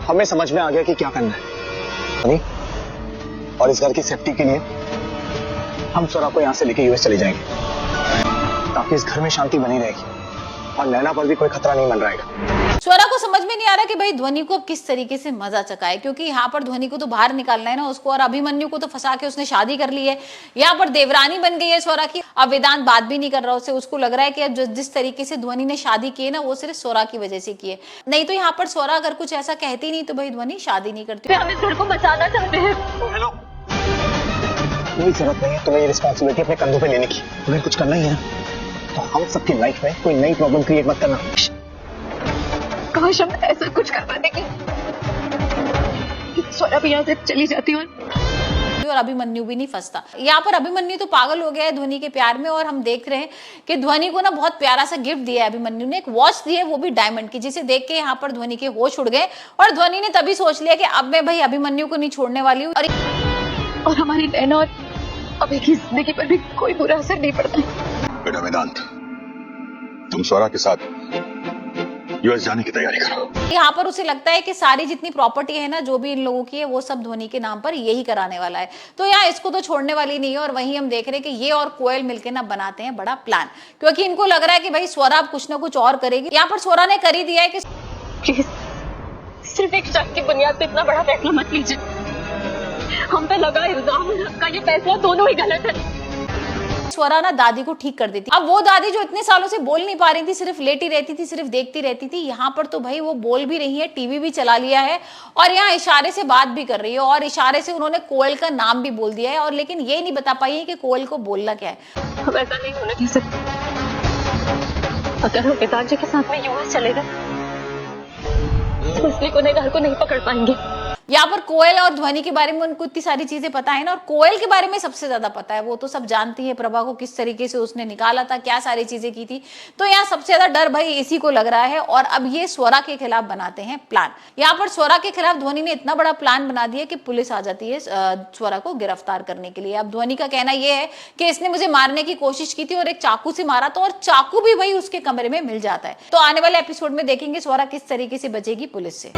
हमें समझ में आ गया कि क्या करना है और इस घर की सेफ्टी के लिए हम स्वरा को यहाँ से लेके यूएस चले जाएंगे ताकि इस घर में शांति बनी रहेगी और नैना पर भी कोई खतरा नहीं मंडराएगा। स्वरा को समझ में नहीं आ रहा कि भाई ध्वनि को किस तरीके से मजा चकाए, क्योंकि यहाँ पर ध्वनि को तो बाहर निकालना है ना उसको, और अभिमन्यु को तो फंसा के उसने शादी कर ली है। यहाँ पर देवरानी बन गई है स्वरा की। अब वेदांत बात भी नहीं कर रहा उससे, उसको लग रहा है कि अब जिस तरीके से ध्वनि ने शादी की है ना वो सिर्फ स्वरा की वजह से की है, नहीं तो यहाँ पर स्वरा अगर कुछ ऐसा कहती नहीं तो भाई ध्वनि शादी नहीं करती। हम इस घर को बचाना चाहते हैं। हेलो, कोई जरूरत नहीं है तुम्हें ये रिस्पॉन्सिबिलिटी अपने कंधों पे लेने की। अगर कुछ करना ही है तो हम सबकी लाइफ में कोई नई प्रॉब्लम क्रिएट मत करना। काश हम ऐसा कुछ कर पाते कि स्वरा भी यहाँ से चली जाती और अभिमन्यु भी नहीं फंसता। यहाँ पर अभिमन्यु तो पागल हो गया है ध्वनि के प्यार में, और हम देख रहे हैं कि ध्वनि को ना बहुत प्यारा सा गिफ्ट दिया है अभिमन्यु ने, एक वॉच दी है वो भी डायमंड की, जिसे देख के यहाँ पर ध्वनि के होश उड़ गए और ध्वनि ने तभी सोच लिया कि अब मैं भाई अभिमन्यु को नहीं छोड़ने वाली हूँ और हमारी नैना और अभी की जिंदगी पर भी कोई बुरा असर नहीं पड़ता। बेटा वेदांत, तुम स्वरा के साथ यूएस जाने की तैयारी करो। यहाँ पर उसे लगता है कि सारी जितनी प्रॉपर्टी है ना जो भी इन लोगों की है वो सब ध्वनि के नाम पर यही कराने वाला है, तो यहाँ इसको तो छोड़ने वाली नहीं है। और वहीं हम देख रहे हैं कि ये और कोयल मिलकर ना बनाते हैं बड़ा प्लान, क्योंकि इनको लग रहा है कि भाई स्वरा अब कुछ ना कुछ और करेगी। यहाँ पर स्वरा ने कर ही दिया है कि प्लीज सिर्फ एक शक की बुनियाद पे इतना बड़ा फैसला मत लीजिए। हम पे लगा इल्जाम, का ये फैसला दोनों ही गलत है। स्वरा ना दादी को ठीक कर देती। अब वो दादी जो इतने सालों से बोल नहीं पा रही थी, सिर्फ लेटी रहती थी, सिर्फ देखती रहती थी, यहाँ पर तो भाई वो बोल भी रही है, टीवी भी चला लिया है और यहाँ इशारे से बात भी कर रही है, और इशारे से उन्होंने कोयल का नाम भी बोल दिया है, और लेकिन ये नहीं बता पाई है कि कोयल को बोलना क्या है। हम ऐसा नहीं होने दे सकते। अगर हम पिताजी के साथ में यूएस चले गए तो असली गुनहगार को नहीं पकड़ पाएंगे। यहाँ पर कोयल और ध्वनि के बारे में उनको इतनी सारी चीजें पता है ना, और कोयल के बारे में सबसे ज्यादा पता है, वो तो सब जानती है प्रभा को किस तरीके से उसने निकाला था, क्या सारी चीजें की थी। तो यहाँ सबसे ज्यादा डर भाई इसी को लग रहा है, और अब ये स्वरा के खिलाफ बनाते हैं प्लान। यहाँ पर स्वरा के खिलाफ ध्वनि ने इतना बड़ा प्लान बना दिया कि पुलिस आ जाती है स्वरा को गिरफ्तार करने के लिए। अब ध्वनि का कहना यह है कि इसने मुझे मारने की कोशिश की थी और एक चाकू से मारा था, और चाकू भी भाई उसके कमरे में मिल जाता है। तो आने वाले एपिसोड में देखेंगे स्वरा किस तरीके से बचेगी पुलिस से।